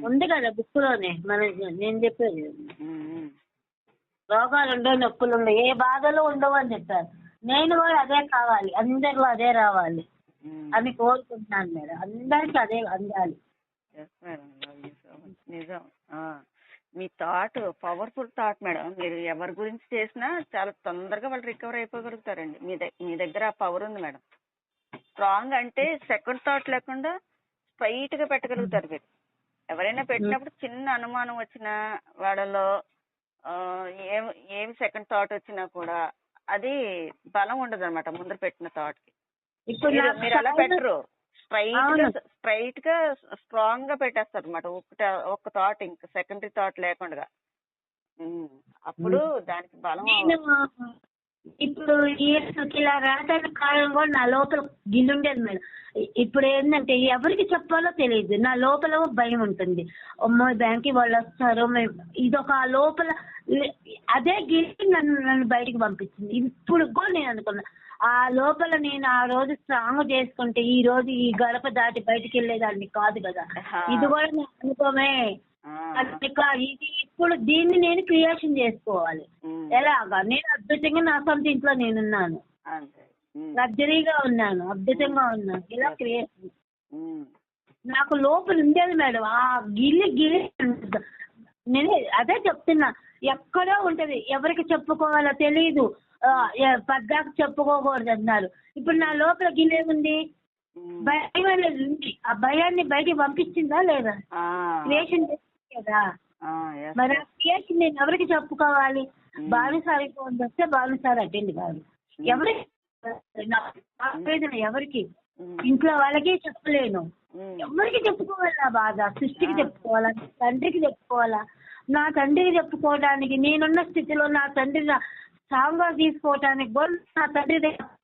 ఉంది కదా బుక్ లోనే నేను చెప్పేది. రోగాలు ఉండవు, నొప్పులు ఉండవు, ఏ బాధలు ఉండవు అని చెప్పారు. నేను కూడా అదే కావాలి, అందరిలో అదే రావాలి అని కోరుకుంటున్నాను మేడం. అందరికి అదే అందాలి. నిజం. మీ థాట్ పవర్ఫుల్ థాట్ మేడం. మీరు ఎవరి గురించి చేసినా చాలా తొందరగా వాళ్ళు రికవర్ అయిపోగలుగుతారండి. మీ దగ్గర ఆ పవర్ ఉంది మేడం. స్ట్రాంగ్ అంటే సెకండ్ థాట్ లేకుండా స్ట్రైట్ గా పెట్టగలుగుతారు మీరు. ఎవరైనా పెట్టినప్పుడు చిన్న అనుమానం వచ్చినా వాళ్ళలో ఏం సెకండ్ థాట్ వచ్చినా కూడా అది బలం ఉండదు అనమాట ముందర పెట్టిన థాట్ కి. మీరు అలా పెట్టరు, స్ట్రైట్ గా స్ట్రాంగ్ గా పెట్టేస్తారు అనమాట. ఒక థాట్ ఇంకా సెకండరీ థాట్ లేకుండా. అప్పుడు దానికి బలం. ఇప్పుడు ఇలా రావడానికి కారణం కూడా నా లోపల గిల్లుండేది మేడం. ఇప్పుడు ఏంటంటే ఎవరికి చెప్పాలో తెలియదు. నా లోపల భయం ఉంటుంది. అమ్మో బ్యాంక్కి వాళ్ళు వస్తారు, ఇదొక లోపల అదే గిల్లి నన్ను బయటికి పంపించింది. ఇప్పుడు కూడా నేను అనుకున్నా ఆ లోపల నేను ఆ రోజు స్ట్రాంగ్ చేసుకుంటే ఈ రోజు ఈ గడప దాటి బయటికి వెళ్ళేదాన్ని కాదు కదా. ఇది కూడా నా అనుభవమే. ఇది ఇప్పుడు దీన్ని నేను క్రియేషన్ చేసుకోవాలి. ఎలాగా? నేను అద్భుతంగా నా సొంత ఇంట్లో నేనున్నాను, లగ్జరీగా ఉన్నాను, అద్భుతంగా ఉన్నాను. ఇలా క్రియేషన్ నాకు లోపల ఉండేది మేడం. ఆ గిల్లి నేను అదే చెప్తున్నా, ఎక్కడో ఉంటది, ఎవరికి చెప్పుకోవాలో తెలియదు, పద్దాకు చెప్పుకోకూడదు అన్నారు. ఇప్పుడు నా లోపల గిల్లేముంది? భయం అనేది ఉంది. ఆ భయాన్ని బయటికి పంపించిందా లేదా? క్రియేషన్ కదా. మరి ఆ క్రియేషన్ నేను ఎవరికి చెప్పుకోవాలి? భానుసారి ఫోన్ వస్తే భానుసారి అటెండ్ కాదు. ఎవరికి ఎవరికి? ఇంట్లో వాళ్ళకి చెప్పలేను. ఎవరికి చెప్పుకోవాలా బాధ? సృష్టికి చెప్పుకోవాలా? తండ్రికి చెప్పుకోవాలా? నా తండ్రికి చెప్పుకోవడానికి నేనున్న స్థితిలో నా తండ్రి స్ట్రాంగ్ గా తీసుకోవటానికి కూడా నా తండ్రి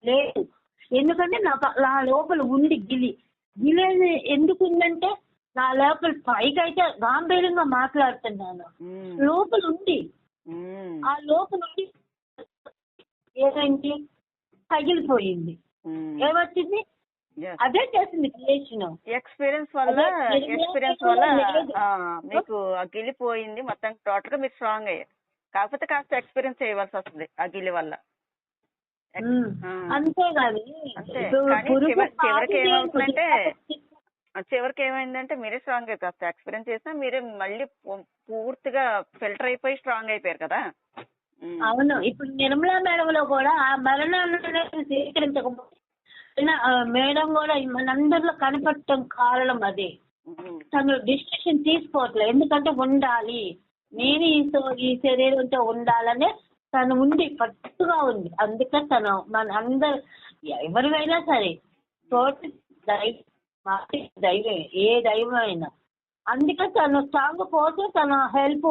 లేదు. ఎందుకంటే నా లోపల ఉంది గిలి ఎందుకు ఉందంటే నా లోపల పైకి అయితే గాంభీర్యంగా మాట్లాడుతున్నాను, లోపల ఉంది. ఆ లోపల ఉండి ఏమైంది? తగిలిపోయింది. ఏమొచ్చింది? అదే చేసింది క్రియేషన్. ఎక్స్పీరియన్స్ వల్ల మీకు గిలిపోయింది. మొత్తం టోటల్ గా మీరు స్ట్రాంగ్ అయ్యారు. కాకపోతే కాస్త ఎక్స్పీరియన్స్ చేయవలసి వస్తుంది ఆ గిలి వల్ల. అంతేగాని చివరికి ఏమైందంటే మీరే స్ట్రాంగ్ అయిపోయి కాస్త ఎక్స్పీరియన్స్ చేసినా మీరే మళ్ళీ పూర్తిగా ఫిల్టర్ అయిపోయి స్ట్రాంగ్ అయిపోయారు కదా. అవును. ఇప్పుడు నిర్మలా మేడం లో కూడా ఆ మరణాన్ని స్వీకరించకపోతే మేడం కూడా మనందరిలో కనపడటం కారణం అదే. తను డిసిషన్ తీసుకోవట్లేదు. ఎందుకంటే ఉండాలి, నేను ఈ శరీరంతో ఉండాలనే తను ఉంది, పట్టుగా ఉంది. అందుకే తను మన అందరు ఎవరివైనా సరే తోటి దైవం, ఏ దైవం అయినా. అందుకే తను స్ట్రాంగ్ పోతే తన హెల్ప్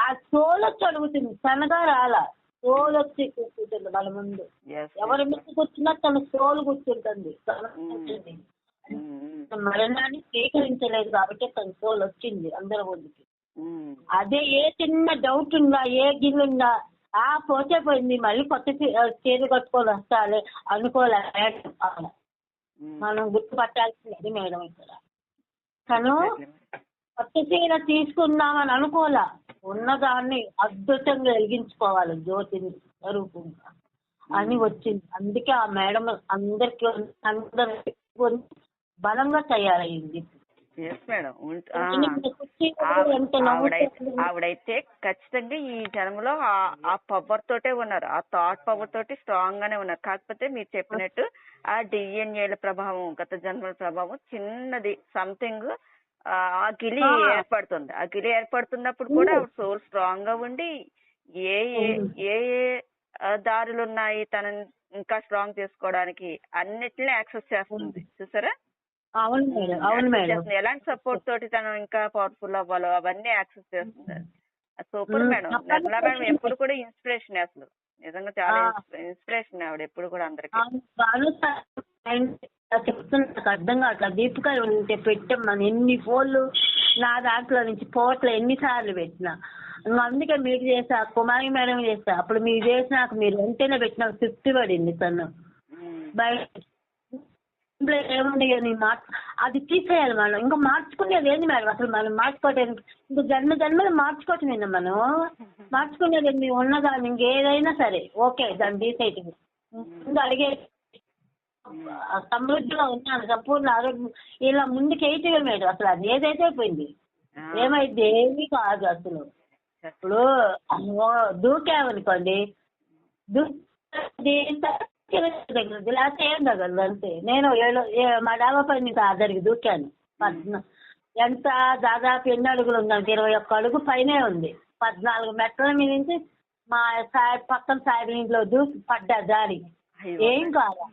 ఆ సోల్ వచ్చి అడుగుతుంది, తనగా రాలా. సోల్ వచ్చి కూర్చుంటుంది వాళ్ళ ముందు. ఎవరి ముందు కూర్చున్నా తన సోల్ కూర్చుంటుంది. మరణాన్ని స్వీకరించలేదు కాబట్టి తన సోల్ వచ్చింది అందరి ముందుకి. అదే ఏ చిన్న డౌట్ ఉందా, ఏ గిల్ ఉందా, పోతే పోయింది, మళ్ళీ కొత్త చీర కట్టుకొని వస్తాలే అనుకోలే. మనం గుర్తుపట్టాల్సింది అది మేడం. ఇక్కడ తను కొత్త చీర తీసుకుందామని అనుకోలే, ఉన్నదాన్ని అద్భుతంగా వెలిగించుకోవాలి జ్యోతిని స్వరూపంగా అని వచ్చింది. అందుకే ఆ మేడం అందరికి బలంగా తయారయ్యింది. ఆవిడైతే ఖచ్చితంగా ఈ జన్మలో ఆ పవర్ తోటే ఉన్నారు, ఆ థాట్ పవర్ తోటి స్ట్రాంగ్ గానే ఉన్నారు. కాకపోతే మీరు చెప్పినట్టు ఆ డిఎన్ఏల ప్రభావం, గత జన్మల ప్రభావం చిన్నది సంథింగ్ ఆ గిలి ఏర్పడుతుంది. ఆ గిలి ఏర్పడుతున్నప్పుడు కూడా సోల్ స్ట్రాంగ్ గా ఉండి ఏ ఏ దారులు ఉన్నాయి తనని ఇంకా స్ట్రాంగ్ చేసుకోవడానికి అన్నిటిని యాక్సెస్ చేస్తుంది. చూసారా? అవును మేడం, అవును మేడం. ఎలాంటి సపోర్ట్ తోటి తను ఇంకా పవర్ఫుల్ అవ్వాలో అవన్నీ యాక్సెస్ చేస్తుంది. Super madam. నిర్మలా మేడం ఎప్పుడు కూడా ఇన్స్పిరేషన్. అసలు నిజంగా చాలా ఇన్స్పిరేషన్ ఆవిడ ఎప్పుడు కూడా అందరికి. చెప్తున్నా అర్థం కావట్లా. దీపిక ఉంటే పెట్టమ్మని ఎన్ని ఫోన్లు నా దాంట్లో నుంచి పోట్ల ఎన్నిసార్లు పెట్టినా. అందుకే మీరు చేసా, కుమారి మేడం చేస్తా. అప్పుడు మీరు చేసినాక మీరు వెంటనే పెట్టినాక 50 పడింది తను. బయట ఏముంది అని అది తీసేయాలి మనం. ఇంకా మార్చుకునేది ఏంది మేడం? అసలు మనం మార్చుకోవటం ఇంకా జన్మలు మార్చుకోవటమేనా మనం? మార్చుకునేది ఏంది? ఉన్నదాన్ని ఇంకేదైనా సరే ఓకే దాన్ని తీసేయటం. ముందు అడిగే సమృద్ధిగా ఉన్నాను, సంపూర్ణ ఆరోగ్యం ఇలా ముందుకు వేయటమే మేడం. అసలు అది ఏదైతే పోయింది ఏమైంది ఏమీ కాదు అసలు. ఇప్పుడు దూకామనుకోండి లేకపోతే ఏం తగలదు అంతే. నేను మా డాబా పైన ఇంకా అద్దరికి దూకాను. ఎంత దాదాపు ఎన్ని అడుగులు ఉందంటే 21 అడుగు పైనే ఉంది. 14 మెట్ల మీద నుంచి మా పక్కన సాయి ఇంట్లో దూకి పడ్డా దారి. ఏం కాదు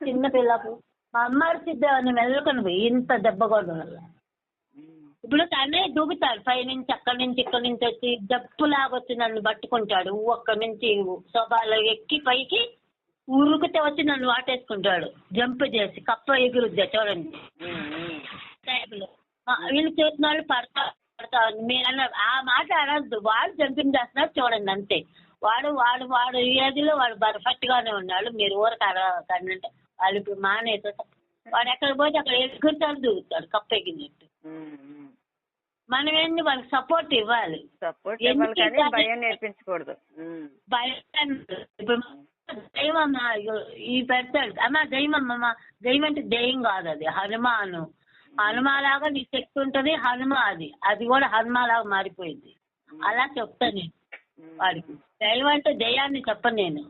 చిన్న పిల్లకు మా అమ్మ సిద్ధాన్ని మెల్లకొని పోయి ఇంత దెబ్బ కూడా. ఇప్పుడు తనే దూకుతాడు పైనుంచి, అక్కడి నుంచి ఇక్కడి నుంచి వచ్చి జప్పులాగొచ్చి నన్ను పట్టుకుంటాడు. అక్కడి నుంచి సోఫాలో ఎక్కి పైకి ఉరుకుతే వచ్చి నన్ను వాటేసుకుంటాడు. జంప్ చేసి కప్ప ఎగురుద్దా చూడండి. వీళ్ళు చేసిన వాళ్ళు పడతా మీరు అన్న ఆ మాట అనద్దు. వాడు జంపింగ్ చేస్తున్నాడు చూడండి అంతే. వాడు వాడు వాడు ఏదిలో వాడు పర్ఫెక్ట్ గానే ఉన్నాడు. మీరు ఊరకు అడగండి. వాళ్ళు ఇప్పుడు మానేసి వాడు ఎక్కడికి పోతే అక్కడ ఎగురుతాడు దూకుతాడు కప్ప ఎగిరినట్టు. మనం ఏంటి వాళ్ళకి సపోర్ట్ ఇవ్వాలి. భయం నేర్పించకూడదు. భయం ఇప్పుడు దైవమ్మ ఈ పెడతాడు అమ్మ దైవమ్మ. దైవం అంటే దెయ్యం కాదు, అది హనుమాను. హనుమాలాగా నీ శక్తి ఉంటది. అది కూడా హనుమాలాగా మారిపోయింది. అలా చెప్తాను నేను వాడికి. దైవం అంటే దయ్యాన్ని చెప్పను నేను.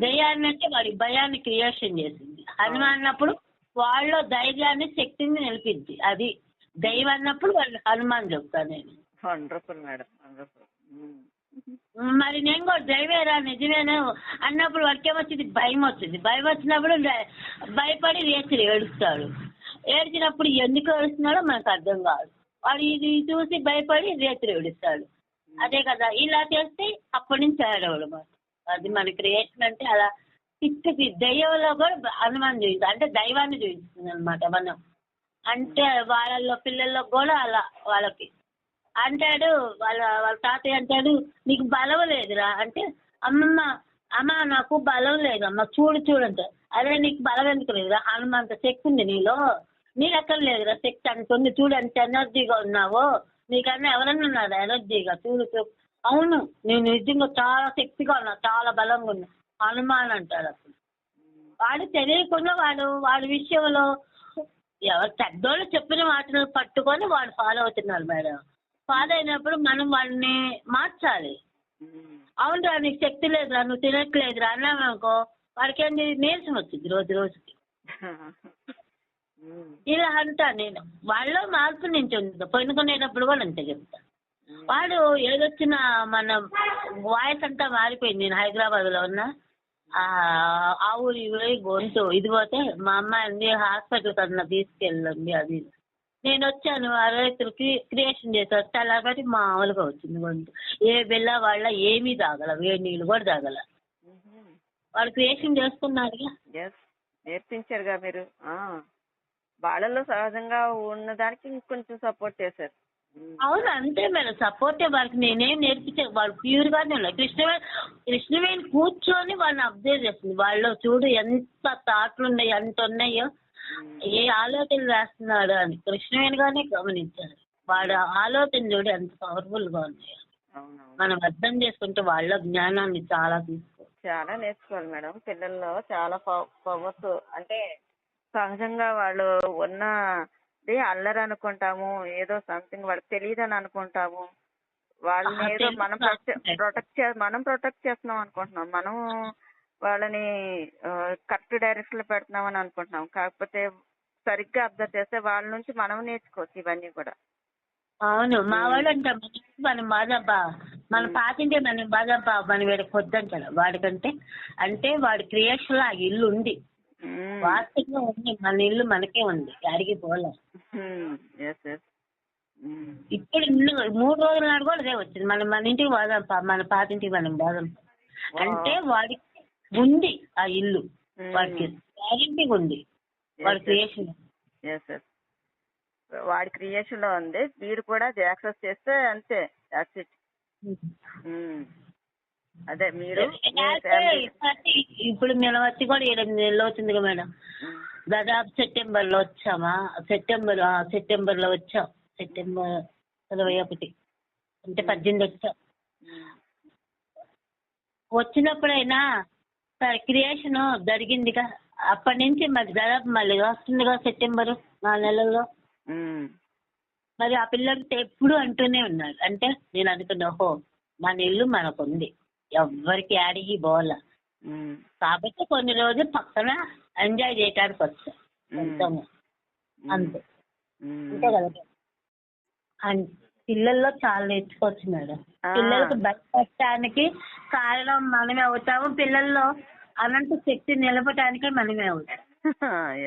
దయ్యాన్ని అంటే వాడి భయాన్ని క్రియేషన్ చేసింది. హనుమాన్ అన్నప్పుడు వాళ్ళలో ధైర్యాన్ని శక్తిని నిలిపింది. అది దైవం అన్నప్పుడు వాళ్ళు హనుమాన్ చెప్తాను నేను. మరి నేను కూడా దైవేరా నిజమేనా అన్నప్పుడు వాడికి ఏమొచ్చింది? భయం వచ్చింది. భయం వచ్చినప్పుడు భయపడి రేచి ఏడుస్తాడు. ఏడ్చినప్పుడు ఎందుకు ఏడుస్తున్నాడో మనకు అర్థం కాదు. వాడు ఇది చూసి భయపడి రేచి ఏడుస్తాడు. అదే కదా ఇలా చేస్తే అప్పటి నుంచి ఏడవడం. అది మన క్రియేషన్ అంటే అలా పిచ్చి దయ్యంలో కూడా హనుమాన్ చూపిస్తుంది. అంటే దైవాన్ని చూపిస్తుంది అనమాట మనం. అంటే వాళ్ళల్లో పిల్లల్లో కూడా అలా వాళ్ళకి అంటాడు. వాళ్ళ తాతయ్య అంటాడు నీకు బలం లేదురా అంటే అమ్మ నాకు బలం లేదమ్మా చూడంటారు. అదే నీకు బలం ఎందుకు లేదురా? హనుమంత శక్తి ఉంది నీలో. నీ ఎక్కడ లేదురా శక్తి అంటుంది చూడు ఎంత ఎనర్జీగా ఉన్నావో. నీకన్నా ఎవరన్నా ఉన్నారా ఎనర్జీగా? చూడు. అవును నేను నిజంగా చాలా శక్తిగా ఉన్నా, చాలా బలంగా ఉన్నా హనుమాన్ అంటాడు. అప్పుడు వాడు తెలియకుండా వాడి విషయంలో ఎవరు పెద్దోళ్ళు చెప్పిన వాటిని పట్టుకొని వాడు ఫాలో అవుతున్నారు మేడం. ఫాలో అయినప్పుడు మనం వాడిని మార్చాలి. అవునురా నీకు శక్తి లేదురా, నువ్వు తినట్లేదురా అన్నామనుకో వాడికి ఏంటి నీరసం వచ్చింది రోజుకి. ఇలా అంటా నేను. వాళ్ళలో మార్పు నుంచి ఉంది. పొనుకునేటప్పుడు కూడా అంతే చెప్తా. వాడు ఏదొచ్చినా మన వాయిస్ అంతా మారిపోయింది. నేను హైదరాబాద్ లో ఉన్నా. ఆ ఊరి గొంతు ఇది పోతే మా అమ్మాయిని హాస్పిటల్ కన్నా తీసుకెళ్ళండి. అది నేను వచ్చాను 60 క్రియేషన్ చేశారు. అలాగని మామూలుగా వచ్చింది గొంతు. ఏ బిల్ల వాళ్ళ ఏమీ తాగల, వేడి నీళ్ళు కూడా తాగల. వాళ్ళు క్రియేషన్ చేసుకున్నారుగా, నేర్పించారుగా మీరు. వాళ్ళలో సహజంగా ఉన్నదానికి ఇంకొంచెం సపోర్ట్ చేశారు. అవును అంతే మేడం. సపోర్టే వాళ్ళకి. నేనేం నేర్పించాను. వాళ్ళు ప్యూర్ గానే ఉన్నాయి. కృష్ణవేణి కూర్చొని వాళ్ళని అబ్జర్వ్ చేస్తుంది. వాళ్ళు చూడు ఎంత థాట్లు ఉన్నాయి, ఎంత ఉన్నాయో, ఏ ఆలోచన వేస్తున్నాడు అని కృష్ణవేణి గానే గమనించారు. వాడు ఆలోచన చూడు ఎంత పవర్ఫుల్ గా ఉన్నాయో. మనం అర్థం చేసుకుంటే వాళ్ళ జ్ఞానాన్ని చాలా చాలా నేర్చుకోవాలి మేడం. పిల్లల్లో చాలా పవర్స్ అంటే సహజంగా వాళ్ళు ఉన్నది అల్లరి అనుకుంటాము, ఏదో సంథింగ్ వాళ్ళకి తెలియదని అనుకుంటాము. వాళ్ళని ఏదో మనం ప్రొటెక్ట్ చేస్తున్నాం అనుకుంటున్నాం. మనం వాళ్ళని కరెక్ట్ డైరెక్షన్ లో పెడుతున్నాం అని అనుకుంటున్నాం. కాకపోతే సరిగ్గా అబ్జర్వ్ చేస్తే వాళ్ళ నుంచి మనం నేర్చుకోవచ్చు ఇవన్నీ కూడా. అవును మా వాళ్ళు అంటాం మనం బాధబ్బా, మన పాతింటే మనం బాధబ్బా, మనం వీడికి వద్దంటాడు. వాడికంటే అంటే వాడి క్రియేషన్ లో ఆ ఇల్లు ఉంది, వాస్తవంగా ఉంది. మన ఇల్లు మనకే ఉంది, అడిగి పోలే. ఇప్పుడు 3 రోజుల నాడు కూడా అదే వచ్చింది. మన ఇంటికి బాధంపా, మన పాతింటికి మనం బాధంపా అంటే వాడికి ఉంది ఆ ఇల్లు. వాడికి గ్యారెంటీగా ఉంది వాడి క్రియేషన్. వాడి క్రియేషన్ లో ఉంది. మీరు కూడా యాక్సెస్ చేస్తే అంతే. అదే మీరు ఇప్పుడు మేము వచ్చి కూడా 7 నెలలు అవుతుంది కదా మేడం. దాదాపు సెప్టెంబర్లో వచ్చామా, సెప్టెంబర్లో వచ్చాం. సెప్టెంబర్ 21 అంటే 18 వచ్చాం. వచ్చినప్పుడైనా క్రియేషన్ జరిగిందిగా, అప్పటి నుంచి మరి దాదాపు మళ్ళీ వస్తుందిగా సెప్టెంబర్ 4 నెలల్లో. మరి ఆ పిల్లలకి ఎప్పుడు అంటూనే ఉన్నారు. అంటే నేను అనుకున్నా, ఓహో మన ఇల్లు మనకుంది, ఎవ్వరికి యాడికి పోవాల, కాబట్టి కొన్ని రోజులు పక్కన ఎంజాయ్ చేయడానికి వచ్చాం అంతే. అంతే కదా. అండ్ పిల్లల్లో చాలా నేర్చుకోవచ్చు మేడం. పిల్లలకు భయపడటానికి కారణం మనమే అవుతాము, పిల్లల్లో అనంత శక్తి నిలపటానికి మనమే అవుతాం.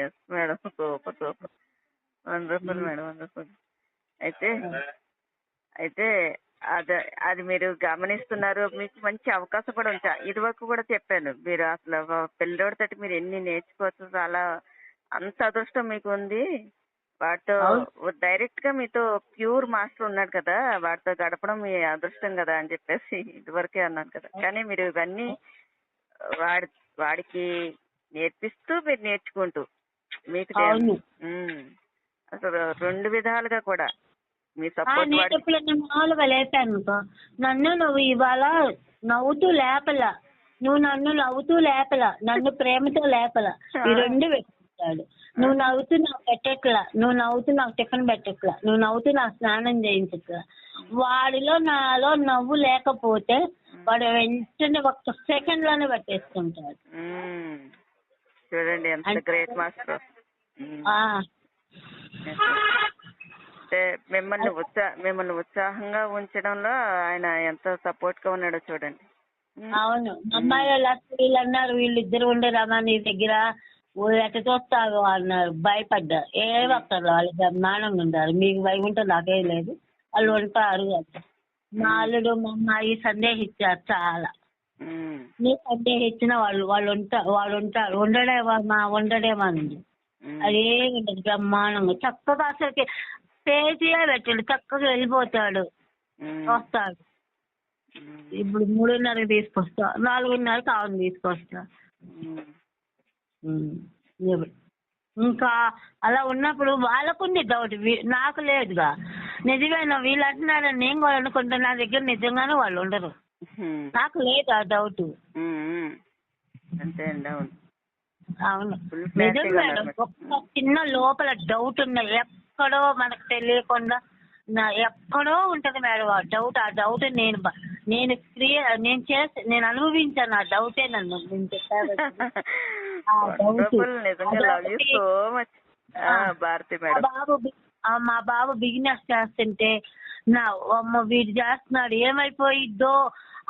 Yes madam, super super, wonderful madam, wonderful. అయితే అది మీరు గమనిస్తున్నారు, మీకు మంచి అవకాశం కూడా ఉంచా. ఇది వరకు కూడా చెప్పాను, మీరు అసలు పిల్లోడితో మీరు ఎన్ని నేర్చుకోవచ్చు, చాలా అంత అదృష్టం మీకు ఉంది. వాటితో డైరెక్ట్ గా మీతో ప్యూర్ మాస్టర్ ఉన్నాడు కదా, వాటితో గడపడం మీ అదృష్టం కదా అని చెప్పేసి ఇదివరకే అన్నాను కదా. కానీ మీరు ఇవన్నీ వాడికి నేర్పిస్తూ మీరు నేర్చుకుంటూ మీకు అసలు 2 విధాలుగా కూడా మీ సపోర్ట్. మామూలుగా లేపాను, నన్ను నువ్వు ఇవాళ నవ్వుతూ లేపలా, నువ్వు నన్ను నవ్వుతూ లేపలా, నన్ను ప్రేమతో లేపలా, ఈ 2 పెట్టాడు. నువ్వు నవ్వుతూ నాకు పెట్టట్లా, నువ్వు నవ్వుతూ నాకు టిఫిన్ పెట్టట్లా, నువ్వు నవ్వుతూ నాకు స్నానం చేయించట్లా. వాడిలో నాలో నవ్వు లేకపోతే వాడు వెంటనే 1 సెకండ్ లోనే పట్టేసుకుంటాడు. చూడండి ఎంత గ్రేట్ మాస్టర్. అంటే మిమ్మల్ని ఉత్సాహంగా ఉంచడంలో ఆయన ఎంత సపోర్ట్ గా ఉన్నాడో చూడండి. అవును, అమ్మాయి వీళ్ళు అన్నారు, వీళ్ళిద్దరు ఉండరామా నీ దగ్గర, ఎట్ట చూస్తావు అన్నారు. భయపడ్డా. ఒక్కరు వాళ్ళు బ్రహ్మాండంగా ఉంటారు, మీకు వైకుంఠం నాకేం లేదు, వాళ్ళు ఉంటారు. మా అల్లుడు మా అమ్మాయి సందేహించారు చాలా. నీ సందేహించిన వాళ్ళు ఉంటారు, ఉండడేమా అండి. అదేమి ఉండదు, బ్రహ్మాండంగా చక్కగా అసలుకి పేజీయే పెట్టాడు, చక్కగా వెళ్ళిపోతాడు, వస్తాడు. ఇప్పుడు 3:30కి తీసుకొస్తా, 4:30కి ఆవును తీసుకొస్తా. ఇంకా అలా ఉన్నప్పుడు వాళ్ళకుంది డౌట్, నాకు లేదుగా. నిజమేనా వీళ్ళు అంటున్నారని నేను కూడా అనుకుంటా, నా దగ్గర నిజంగానే వాళ్ళు ఉండరు, నాకు లేదు ఆ డౌట్. అవును నిజం మేడం. ఒక్క చిన్న లోపల డౌట్ ఉన్నది, ఎక్కడో మనకు తెలియకుండా ఎక్కడో ఉంటది మేడం ఆ డౌట్. ఆ డౌట్ నేను అనుభవించాను, ఆ డౌటే నన్ను నేను చెప్పాను. మా బాబు బిజినెస్ చేస్తుంటే వీడు చేస్తున్నాడు ఏమైపోయిద్దో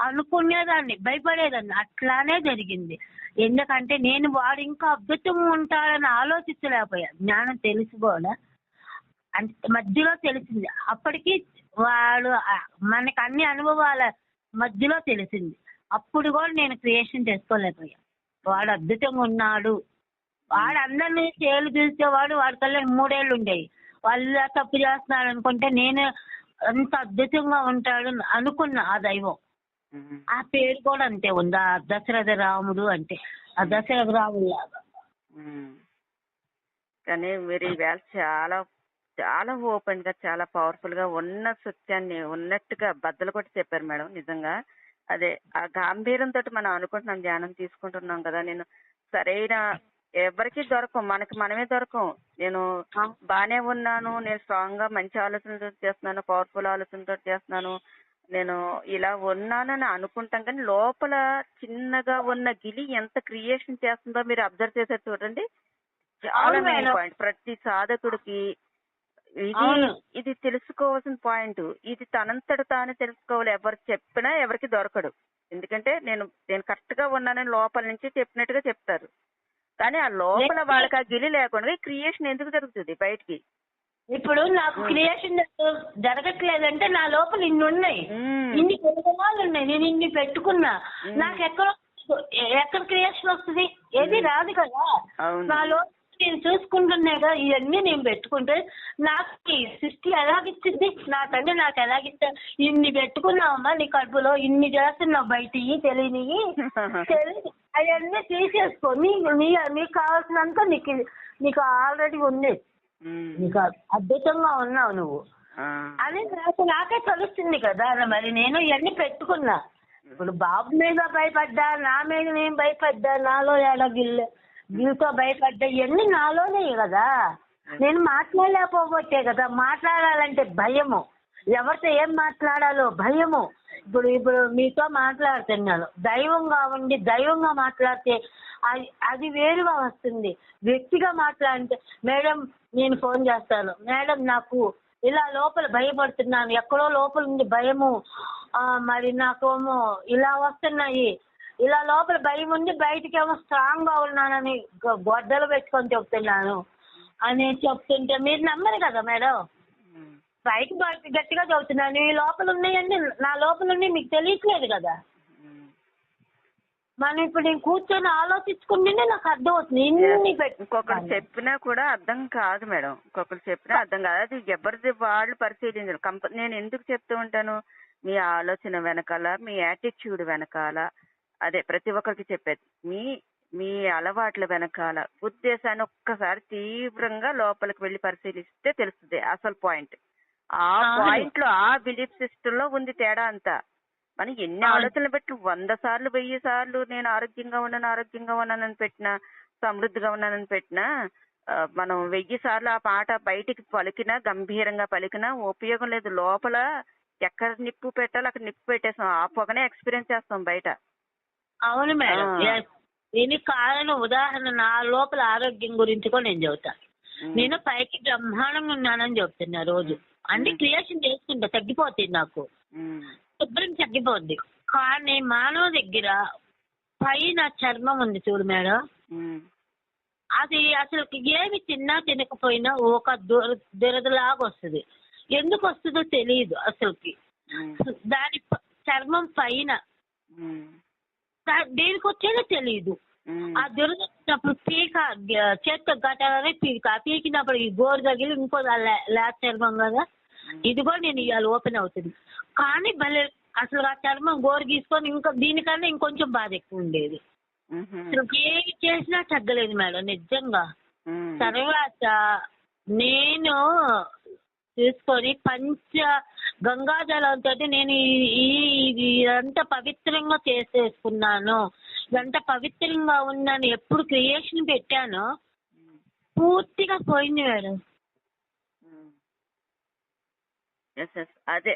అనుకునేదాన్ని, భయపడేదాన్ని. అట్లానే జరిగింది. ఎందుకంటే నేను వాడు ఇంకా అద్భుతంగా ఉంటాడని ఆలోచించలేకపోయా. జ్ఞానం తెలిసి కూడా అంటే మధ్యలో తెలిసింది. అప్పటికి వాడు మనకి అన్ని అనుభవాల మధ్యలో తెలిసింది. అప్పుడు కూడా నేను క్రియేషన్ చేసుకోలేకపోయా. వాడు అద్భుతంగా ఉన్నాడు, వాడు అందరినీ చేలు చూసేవాడు, వాడి కల్లా 3 ఏళ్ళు ఉండేవి. వాళ్ళు తప్పు చేస్తున్నాడు అనుకుంటే నేను అంత అద్భుతంగా ఉంటాడు అనుకున్నా. ఆ దైవం ఆ పేరు కూడా అంతే ఉంది, ఆ దశరథ రాముడు అంటే ఆ దశరథ రాముడు లాగా. కానీ మీరు ఈవేళ చాలా చాలా ఓపెన్ గా చాలా పవర్ఫుల్ గా ఉన్న సత్యాన్ని ఉన్నట్టుగా బద్దలు కొట్టి చెప్పారు మేడం. నిజంగా అదే ఆ గాంభీర్యంతో మనం అనుకుంటున్నాం, ధ్యానం తీసుకుంటున్నాం కదా. నేను సరైన ఎవరికి దొరకం, మనకి మనమే దొరకం. నేను బానే ఉన్నాను, నేను స్ట్రాంగ్ గా మంచి ఆలోచనతో చేస్తున్నాను, పవర్ఫుల్ ఆలోచనతో చేస్తున్నాను, నేను ఇలా ఉన్నానని అనుకుంటాం. కానీ లోపల చిన్నగా ఉన్న గిలి ఎంత క్రియేషన్ చేస్తుందో మీరు అబ్జర్వ్ చేశారు చూడండి. చాలా మెయిన్ పాయింట్ ప్రతి సాధకుడికి ఇది తెలుసుకోవాల్సిన పాయింట్. ఇది తనంతట తాను తెలుసుకోవాలి, ఎవరు చెప్పినా ఎవరికి దొరకడు. ఎందుకంటే నేను కరెక్ట్ గా ఉన్నానని లోపల నుంచి చెప్పినట్టుగా చెప్తారు. కానీ ఆ లోపల వాళ్ళకి ఆ గిలి లేకుండా క్రియేషన్ ఎందుకు జరుగుతుంది బయటికి? ఇప్పుడు నాకు క్రియేషన్ జరగట్లేదంటే నా లోపల ఇన్ని ఉన్నాయి, ఇన్ని పెరుగుదలాలు ఉన్నాయి, నేను ఇన్ని పెట్టుకున్నా. నాకు ఎక్కడ క్రియేషన్ వస్తుంది? ఏది రాదు కదా. నా లోపల నేను చూసుకుంటున్నాగా ఇవన్నీ నేను పెట్టుకుంటే నాకు ఈ సృష్టి ఎలాగిచ్చింది నా తండ్రి నాకు ఎలాగిస్తా ఇన్ని పెట్టుకున్నావమ్మా నీ కడుపులో ఇన్ని చేస్తున్నావు బయటికి తెలియనివి అవన్నీ తీసేసుకో నీకు కావాల్సినంత నీకు ఆల్రెడీ ఉంది నీకు అద్భుతంగా ఉన్నావు నువ్వు అని నాకే తెలుస్తుంది కదా మరి నేను ఇవన్నీ పెట్టుకున్నా ఇప్పుడు బాబు మీద భయపడ్డా నా మీద నేను భయపడ్డా నాలో గిల్తో భయపడ్డా ఇవన్నీ నాలోనే కదా నేను మాట్లాడలేకపోతే కదా మాట్లాడాలంటే భయము ఎవరితో ఏం మాట్లాడాలో భయము ఇప్పుడు మీతో మాట్లాడుతున్నాను దైవంగా ఉండి దైవంగా మాట్లాడితే అది వేరుగా వస్తుంది వ్యక్తిగా మాట్లాడితే మేడం నేను ఫోన్ చేస్తాను మేడం నాకు ఇలా లోపల భయపడుతున్నాను ఎక్కడో లోపల ఉంది భయము మరి నాకేమో ఇలా వస్తున్నాయి ఇలా లోపల భయం ఉంది బయటకేమో స్ట్రాంగ్ గా ఉన్నానని గొడ్డలు పెట్టుకొని చెప్తున్నాను అని చెప్తుంటే మీరు నమ్మరు కదా మేడం పైకి గట్టిగా చెబుతున్నాను ఈ లోపల ఉన్నాయండి నా లోపల ఉన్నాయి మీకు తెలియట్లేదు కదా మనం ఇప్పుడు నేను కూర్చొని ఆలోచించుకుంటేనే నాకు అర్థం అవుతుంది ఇంకొకరు చెప్పినా కూడా అర్థం కాదు మేడం ఇంకొకరు చెప్పినా అర్థం కాదు అది ఎవరిది వాళ్ళు పరిశీలించారు నేను ఎందుకు చెప్తూ ఉంటాను మీ ఆలోచన వెనకాల మీ యాటిట్యూడ్ వెనకాల అదే ప్రతి ఒక్కరికి చెప్పేది మీ అలవాట్ల వెనకాల ఉద్దేశాన్ని ఒక్కసారి తీవ్రంగా లోపలికి వెళ్ళి పరిశీలిస్తే తెలుస్తుంది అసలు పాయింట్ ఆ పాయింట్ లో ఆ బిలీఫ్ సిస్టమ్ లో ఉంది తేడా అంతా మనం ఎన్ని ఆలోచనలు పెట్టి 100 సార్లు 1000 సార్లు నేను ఆరోగ్యంగా ఉన్నానని పెట్టినా సమృద్ధిగా ఉన్నానని పెట్టినా మనం 1000 సార్లు ఆ మాట బయటికి పలికినా గంభీరంగా పలికినా ఉపయోగం లేదు లోపల ఎక్కడ నిప్పు పెట్టాలో అక్కడ నిప్పు పెట్టేస్తాం ఆ పొగనే ఎక్స్పీరియన్స్ చేస్తాం బయట అవును మేడం దీనికి కారణం ఉదాహరణ నా లోపల ఆరోగ్యం గురించి కూడా నేను చెబుతాను నేను పైకి బ్రహ్మాండంగా ఉన్నానని చెప్తున్నా రోజు అంటే క్రియేషన్ చేసుకుంటా తగ్గిపోతుంది నాకు శుభ్రం తగ్గిపోద్ది కానీ మానవ దగ్గర పైన చర్మం ఉంది చూడు మేడం అది అసలు ఏమి తిన్నా తినకపోయినా ఒక దురదలాగా వస్తుంది ఎందుకు వస్తుందో తెలియదు అసలుకి దాని చర్మం పైన దేనికి వచ్చేదో తెలియదు ఆ దురద వచ్చినప్పుడు చేత్తో గట్టాలని పీకినప్పుడు ఈ గోరు తగిలి ఇంకో లేత చర్మం కదా ఇది కూడా నేను ఇవాళ ఓపెన్ అవుతుంది కానీ భలే అసలు ఆ చర్మం గోరు గీసుకొని ఇంకా దీనికన్నా ఇంకొంచెం బాధ ఎక్కువ ఉండేది అసలు ఏమి చేసినా తగ్గలేదు మేడం నిజంగా తర్వాత నేను తీసుకొని గంగాజలంతో నేను ఇదంతా పవిత్రంగా చేసేసుకున్నాను ఇదంతా పవిత్రంగా ఉన్నాను ఎప్పుడు క్రియేషన్ పెట్టానో పూర్తిగా పోయింది మేడం అదే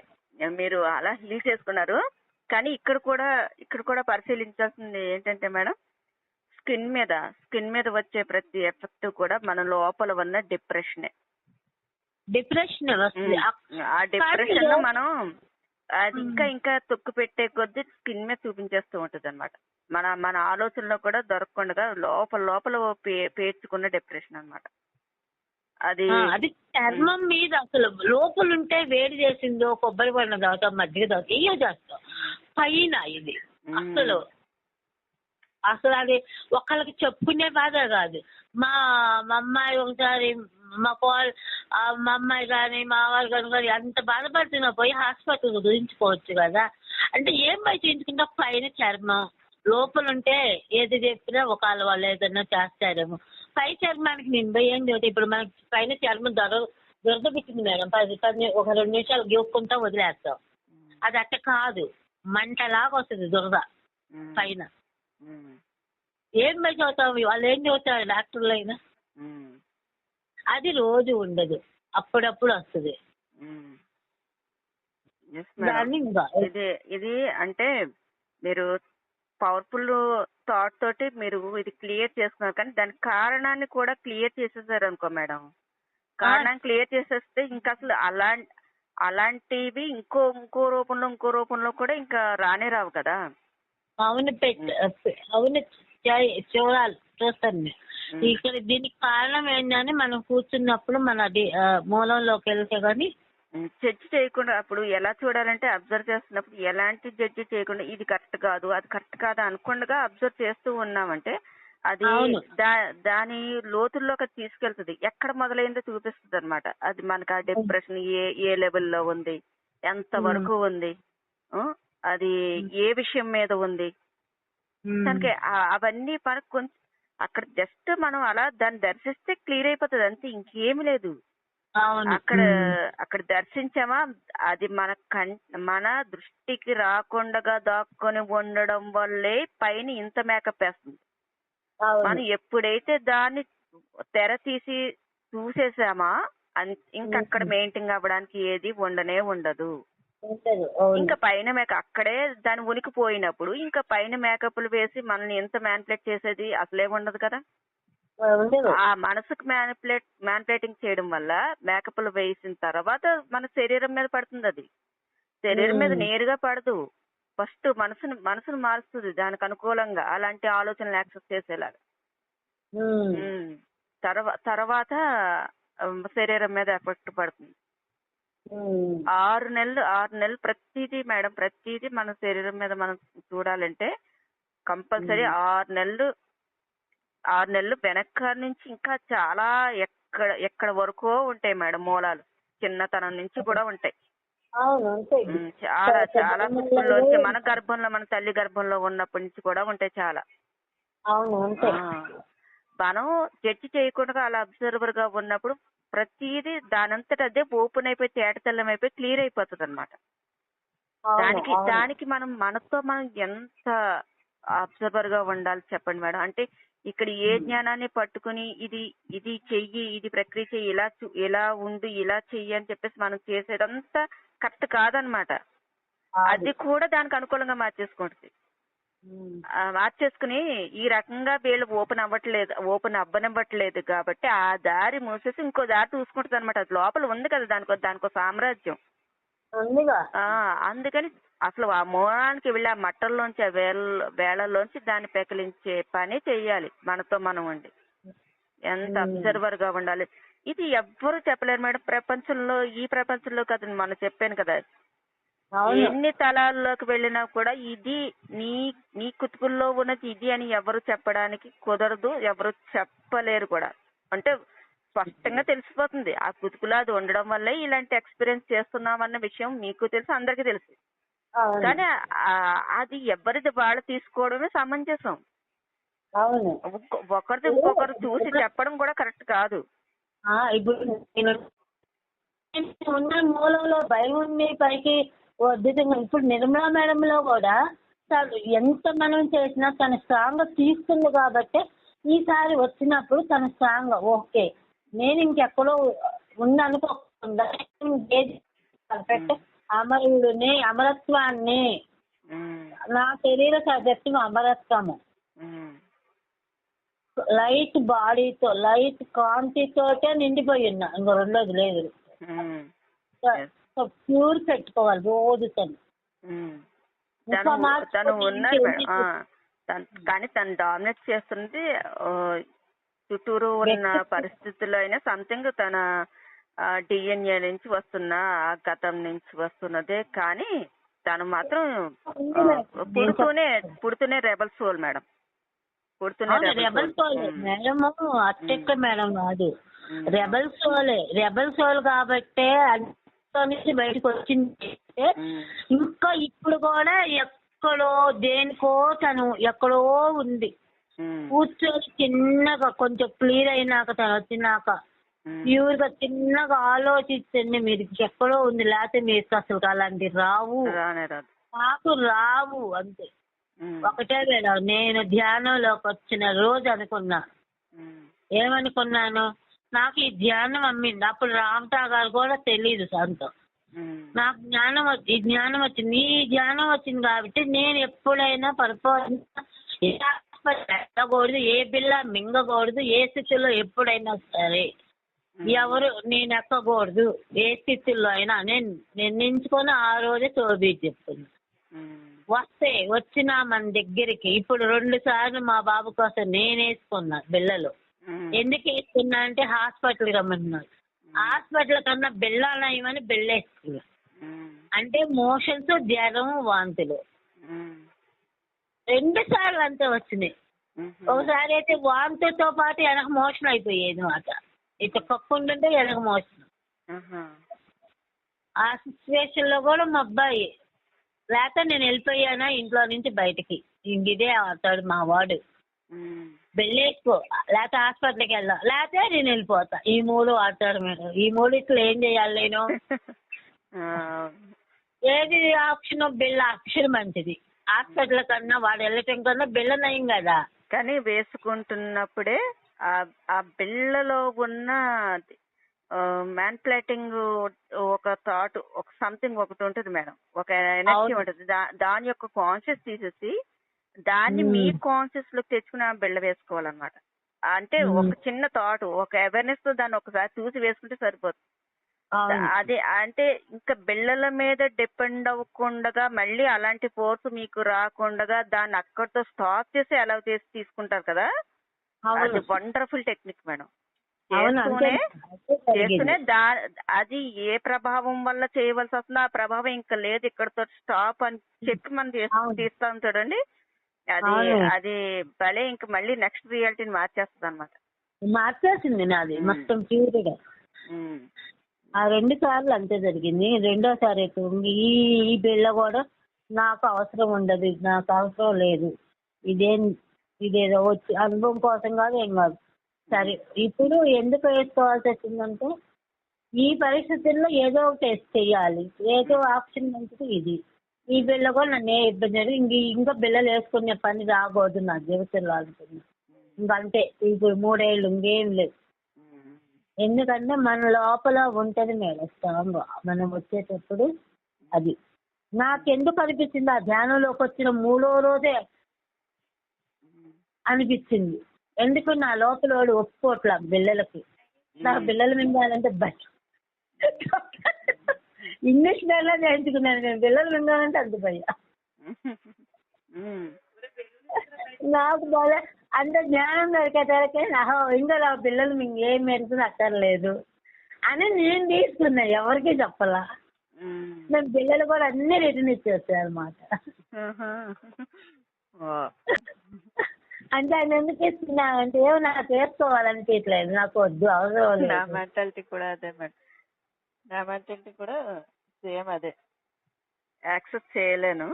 మీరు అలా హీల్ చేసుకున్నారు కానీ ఇక్కడ కూడా పరిశీలించాల్సింది ఏంటంటే మేడం స్కిన్ మీద వచ్చే ప్రతి ఎఫెక్ట్ కూడా మన లోపల ఉన్న డిప్రెషన్ ఆ డిప్రెషన్ మనం అది ఇంకా తొక్కు పెట్టే కొద్దీ స్కిన్ మీద చూపించేస్తూ ఉంటది అనమాట మన ఆలోచనలో కూడా దొరకకుండా లోపల పేర్చుకున్న డిప్రెషన్ అనమాట అది చర్మం మీద అసలు లోపలుంటే వేడి చేసిందో కొబ్బరి పండు తాగుతాం మజ్జిగ తాగుతాం ఇవే చేస్తాం పైన ఇది అసలు అది ఒకళ్ళకి చెప్పుకునే బాధ కాదు మా అమ్మాయి ఒకసారి మా అమ్మాయి కానీ మా వారు కానీ అంత బాధపడుతున్నా పోయి హాస్పిటల్ చూపించుకోవచ్చు కదా అంటే ఏం బయట చూపించుకుంటే పైన చర్మం లోపల ఉంటే ఏది చెప్పినా ఒకవేళ వాళ్ళు ఏదన్నా చేస్తారేమో పై చర్మానికి నేను ఏం చదువుతా ఇప్పుడు మనకి పైన చర్మం దురద పెట్టింది మేడం 10 ఒక 2 నిమిషాలు గీక్కుంటా వదిలేస్తాం అది అట్ట కాదు మంటలాగా వస్తుంది దురద పైన ఏం బయట చదువుతాం వాళ్ళు ఏం చదువుతారు డాక్టర్లు అయినా అది రోజు ఉండదు అప్పుడప్పుడు వస్తుంది ఇది అంటే మీరు పవర్ఫుల్ థాట్ తోటి మీరు ఇది క్లియర్ చేసుకున్నారు కానీ దాని కారణాన్ని కూడా క్లియర్ చేసేసారు అనుకో మేడం కారణాన్ని క్లియర్ చేసేస్తే ఇంకా అసలు అలాంటివి ఇంకో రూపంలో కూడా ఇంకా రానే రావు కదా అవును అవును చూడాలి చూస్తాను ఇక్కడ దీనికి కారణం ఏంటని మనం కూర్చున్నప్పుడు మన మూలంలోకి వెళ్తే కానీ జడ్జి చేయకుండా అప్పుడు ఎలా చూడాలంటే అబ్జర్వ్ చేస్తున్నప్పుడు ఎలాంటి జడ్జి చేయకుండా ఇది కరెక్ట్ కాదు అది కరెక్ట్ కాదు అనుకుండా అబ్జర్వ్ చేస్తూ ఉన్నామంటే అది దాని లోతుల్లోకి తీసుకెళ్తుంది. ఎక్కడ మొదలైందో చూపిస్తుంది అనమాట. అది మనకు ఆ డిప్రెషన్ ఏ లెవెల్లో ఉంది, ఎంత వరకు ఉంది, అది ఏ విషయం మీద ఉంది, దానికి అవన్నీ మనకు కొంచెం అక్కడ జస్ట్ మనం అలా దాన్ని దర్శిస్తే క్లియర్ అయిపోతుంది అంతే, ఇంకేమి లేదు. అక్కడ దర్శించామా అది మన దృష్టికి రాకుండా దాక్కొని ఉండడం వల్లే పైన ఇంత మేకప్ వేస్తుంది. మనం ఎప్పుడైతే దాన్ని తెర తీసి చూసేసామా ఇంకా అక్కడ మెయింటైన్ అవ్వడానికి ఏది ఉండనే ఉండదు. ఇంకా పైన అక్కడే దాని ఉనికి పోయినప్పుడు ఇంకా పైన మేకప్లు వేసి మనల్ని ఎంత మ్యానిపులేట్ చేసేది అసలే ఉండదు కదా. ఆ మనసుకు మ్యానిపులేటింగ్ చేయడం వల్ల మేకప్లు వేసిన తర్వాత మన శరీరం మీద పడుతుంది. అది శరీరం మీద నేరుగా పడదు, ఫస్ట్ మనసును మారుస్తుంది దానికి అనుకూలంగా, అలాంటి ఆలోచనలు యాక్సెప్ట్ చేసేలాగా. తర్వాత శరీరం మీద ఎఫెక్ట్ పడుతుంది. 6 నెలలు ప్రతిదీ మేడం, ప్రతిదీ మన శరీరం మీద మనం చూడాలంటే కంపల్సరీ 6 నెలలు వెనక నుంచి ఇంకా చాలా ఎక్కడ వరకో ఉంటాయి మేడం మూలాలు. చిన్నతనం నుంచి కూడా ఉంటాయి. చాలా చాలా కుటుంబంలోంచి మన తల్లి గర్భంలో ఉన్నప్పటి నుంచి కూడా ఉంటాయి చాలా. మనం జడ్జి చేయకుండా అలా అబ్జర్వర్ గా ఉన్నప్పుడు ప్రతిదీ దానంతట అదే ఓపెన్ అయిపోయి తేటతెల్లం అయిపోయి క్లియర్ అయిపోతుంది అనమాట. దానికి మనతో మనం ఎంత అబ్జర్వర్ గా ఉండాలి చెప్పండి మేడం. అంటే ఇక్కడ ఏ జ్ఞానాన్ని పట్టుకుని ఇది చెయ్యి, ఇది ప్రక్రియ చెయ్యి, ఇలా ఉండు, ఇలా చెయ్యి అని చెప్పేసి మనం చేసేదంతా కరెక్ట్ కాదనమాట. అది కూడా దానికి అనుకూలంగా మార్చేసుకుని ఈ రకంగా వీళ్ళు ఓపెన్ అవ్వనివ్వట్లేదు కాబట్టి ఆ దారి మూసేసి ఇంకో దారి చూసుకుంటుంది అనమాట. అది లోపల ఉంది కదా దానికో సామ్రాజ్యం. అందుకని అసలు ఆ మూలానికి వెళ్ళి ఆ మట్టల్లోంచి ఆ వేళల్లోంచి దాన్ని పెకిలించే పని చెయ్యాలి మనతో మనం ఉండి. ఎంత అబ్జర్వర్ గా ఉండాలి. ఇది ఎవ్వరూ చెప్పలేరు మేడం. ఈ ప్రపంచంలో కదండి మనం చెప్పాను కదా, ఎన్ని తలాల్లోకి వెళ్ళినా కూడా ఇది నీ కుతుకుల్లో ఉన్నది ఇది అని ఎవరు చెప్పడానికి కుదరదు, ఎవరు చెప్పలేరు కూడా. అంటే స్పష్టంగా తెలిసిపోతుంది ఆ కుతుకులో అది ఉండడం వల్లే ఇలాంటి ఎక్స్పీరియన్స్ చేస్తున్నామన్న విషయం మీకు తెలుసు, అందరికీ తెలుసు. కానీ అది ఎవరిది వాళ్ళు తీసుకోవడమే సమంజసం. ఒకరిది ఇంకొకరు చూసి చెప్పడం కూడా కరెక్ట్ కాదు. ఇప్పుడు ఉన్న మూలంలో భయం ఉంది పైకి అద్భుతంగా. ఇప్పుడు నిర్మలా మేడంలో కూడా ఎంత మనం చేసినా తన స్ట్రాంగ్ తీసుకుంది కాబట్టి ఈసారి వచ్చినప్పుడు తన స్ట్రాంగ్ ఓకే నేను ఇంకెక్కడో ఉందనుకోకుండా అమరుడిని, అమరత్వాన్ని, నా శరీర సదస్సు అమరత్వము, లైట్ బాడీతో లైట్ కాంతితోటే నిండిపోయి ఉన్నా. ఇంకో రెండోది లేదు. ప్యూర్ పెట్టుకోవాలి రోజు తను ఉన్నారు కానీ తను డామినేట్ చేస్తుంది చుట్టూరు ఉన్న పరిస్థితుల్లో అయినా సంథింగ్ తన డిఎన్ఏ నుంచి వస్తున్న గతం నుంచి వస్తున్నదే. కానీ తను మాత్రం పుడుతూనే rebel soul madam. Rebel soul madam, అట్టెక్క మేడం కాదు, రెబల్ సోల్ కాబట్టే నుంచి బయటకు వచ్చింది. ఇంకా ఇప్పుడు కూడా ఎక్కడో దేనికో తను ఎక్కడో ఉంది. కూర్చొని చిన్నగా కొంచెం క్లియర్ అయినాక తను వచ్చినాక ప్యూర్ గా చిన్నగా ఆలోచించండి, మీరు ఎక్కడో ఉంది, లేకపోతే మీకు అసలు అలాంటి నాకు రావు అంతే. ఒకటే మేడం, నేను ధ్యానంలోకి వచ్చిన రోజు అనుకున్నా, ఏమనుకున్నాను, నాకు ఈ ధ్యానం అమ్మింది. అప్పుడు రామతా గారు కూడా తెలియదు సంతో. నాకు ఈ జ్ఞానం వచ్చింది. ఈ జ్ఞానం వచ్చింది కాబట్టి నేను ఎప్పుడైనా పెట్టకూడదు, ఏ బిల్ల మింగకూడదు, ఏ స్థితిలో ఎప్పుడైనా సరే ఎవరు నేను ఎక్కకూడదు, ఏ స్థితిలో అయినా నేను నిర్ణయించుకొని ఆ రోజే తోబీ చెప్తున్నా. వచ్చినా మన దగ్గరికి ఇప్పుడు 2 సార్లు మా బాబు కోసం నేను వేసుకున్నా బిళ్ళలు. ఎందుకు వేసుకున్నా అంటే హాస్పిటల్ రమ్మన్నారు. హాస్పిటల్ కన్నా బిళ్ళాలయమని బిళ్ళేసుకున్నా. అంటే మోషన్స్, జ్వరం, వాంతులు 2 సార్లు అంతే వచ్చినాయి. మ్హూ. ఒకసారి అయితే వాంతితో పాటు వెనక మోషన్ అయిపోయేది మాట. ఇట్లా కప్పు ఉంటుంటే వెనక మోషన్. ఆహా. ఆ సిచ్యువేషన్ లో కూడా మా అబ్బాయి లేకపోతే నేను వెళ్ళిపోయానా ఇంట్లో నుంచి బయటికి, ఇంక ఇదే ఆడతాడు మా వాడు. మ్. వెళ్ళేసుకో, లేకపోతే హాస్పిటల్కి వెళ్దాం, లేకపోతే నేను వెళ్ళిపోతా. ఈ మూడు ఆడతాడు మేడం. ఈ మూడు ఇట్లా ఏం చేయాలి నేను? ఆ, ఏది ఆప్షన్? బిళ్ళ ఆప్షన్ మంచిది. హాస్పిటల్ కన్నా వాడు వెళ్ళటం కన్నా బిళ్ళ నయం కదా. కానీ వేసుకుంటున్నప్పుడే ఆ బిళ్ళలో ఉన్న మ్యాన్ప్లేటింగ్ ఒక థాట్, ఒక సంథింగ్ ఒకటి ఉంటుంది మేడం, ఒక ఎనర్జీ అవును. ఉంటుంది. దాని యొక్క కాన్షియస్ తీసేసి దాన్ని మీ కాన్షియస్ లోకి తెచ్చుకుని ఆ బిళ్ళ వేసుకోవాలన్నమాట. అంటే ఒక చిన్న థాట్, ఒక అవేర్నెస్ తో దాన్ని ఒకసారి చూసి వేసుకుంటే సరిపోతుంది. అవును. అదే అంటే ఇంకా బిళ్ళల మీద డిపెండ్ అవ్వకుండా మళ్ళీ అలాంటి ఫోర్స్ మీకు రాకుండా దాన్ని అక్కడితో స్టాప్ చేసి అలా చేసి తీసుకుంటారు కదా, అవును. అది వండర్ఫుల్ టెక్నిక్ మేడం. అవును, అంతే చేస్తూనే అది ఏ ప్రభావం వల్ల చేయవలసి వస్తుందో ఆ ప్రభావం ఇంకా లేదు, ఇక్కడతో స్టాప్ అని చెప్పి మనం తీస్తాం చూడండి. అది అది భలే ఇంక మళ్ళీ నెక్స్ట్ రియాలిటీని మార్చేస్తుంది అనమాట. మార్చేసింది నాది మొత్తం ప్యూర్గా. ఆ 2 సార్లు అంతే జరిగింది. రెండోసారి అయితే ఈ బిళ్ళ కూడా నాకు అవసరం ఉండదు, నాకు అవసరం లేదు, ఇదేదో వచ్చి అనుభవం కోసం కాదు, ఏం కాదు. సరే, ఇప్పుడు ఎందుకు వేసుకోవాల్సి వచ్చిందంటే ఈ పరిస్థితుల్లో ఏదో ఒక టెస్ట్ చేయాలి, ఏదో ఆప్షన్ మంచిది ఇది. ఈ బిళ్ళ కూడా నన్ను ఏ ఇబ్బంది లేదు, ఇంకా బిళ్ళలు వేసుకునే పని రాకూడదు నా జీవితంలో అనుకున్నా. ఇంకంతే, ఇప్పుడు 3 ఏళ్ళు ఇంకేం లేదు. ఎందుకంటే మన లోపల ఉంటది మేడం స్ట్రాంగ్, మనం వచ్చేటప్పుడు. అది నాకెందుకు అనిపించింది, ఆ ధ్యానంలోకి వచ్చిన 3వ రోజే అనిపించింది. ఎందుకు నా లోపల వాడు ఒప్పుకోట్లా బిళ్ళలకి. నాకు బిళ్ళలు మింగాలంటే భయం. ఇంగ్లీష్ మేడలో నేర్చుకున్నాను నేను, బిళ్ళలు మింగాలంటే అంత భయం. నాకు బాగా అంత జ్ఞానం దొరికేసరికి ఇంకా నా పిల్లలు మీకు ఏం మెరుగు అక్కర్లేదు అని నేను తీసుకున్నా, ఎవరికి చెప్పలా. మేము పిల్లలు కూడా అన్ని రిటర్న్ ఇచ్చేస్తాయి అనమాట. అంటే ఆయన ఎందుకు ఇస్తున్నా అంటే ఏమో నాకు చేసుకోవాలనిపించలేదు, నాకు వద్దు, అవసరం లేదు. నా మెంటాలిటీ కూడా అదే మేడం, నా మెంటాలిటీ కూడా సేమ్ అదే, యాక్సెప్ట్ చేయలేను.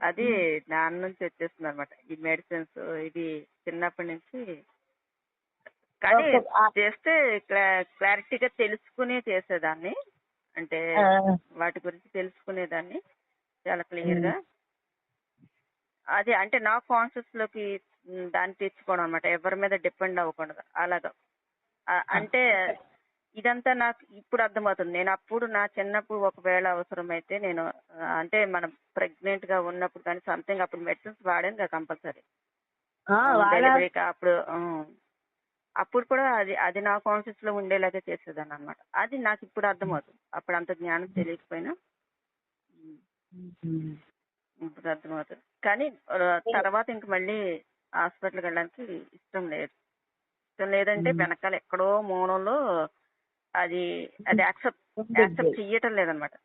అది నాన్న నుంచి వచ్చేస్తుంది అనమాట ఈ మెడిసిన్స్, ఇది చిన్నప్పటి నుంచి. కానీ చేస్తే క్లారిటీగా తెలుసుకుని చేసేదాన్ని, అంటే వాటి గురించి తెలుసుకునేదాన్ని చాలా క్లియర్ గా. అది అంటే నా కాన్షియస్ లోకి దాన్ని తెచ్చుకోవడం అనమాట, ఎవరి మీద డిపెండ్ అవ్వకుండా అలాగా. అంటే ఇదంతా నాకు ఇప్పుడు అర్థమవుతుంది. నేను అప్పుడు నా చిన్నప్పుడు ఒకవేళ అవసరమైతే నేను అంటే మనం ప్రెగ్నెంట్ గా ఉన్నప్పుడు కానీ సంథింగ్ అప్పుడు మెడిసిన్స్ వాడాను కదా కంపల్సరీ డెలివరీకి. అప్పుడు కూడా అది నా కాన్షియస్ లో ఉండేలాగా చేసేదాన్ని అనమాట. అది నాకు ఇప్పుడు అర్థమవుతుంది, అప్పుడు అంత జ్ఞానం తెలియకపోయినా ఇప్పుడు అర్థమవుతుంది. కానీ తర్వాత ఇంక మళ్ళీ హాస్పిటల్కి వెళ్ళడానికి ఇష్టం లేదంటే వెనకాల ఎక్కడో మూలంలో అది యాక్సెప్ట్ చెయ్యటం లేదనమాట.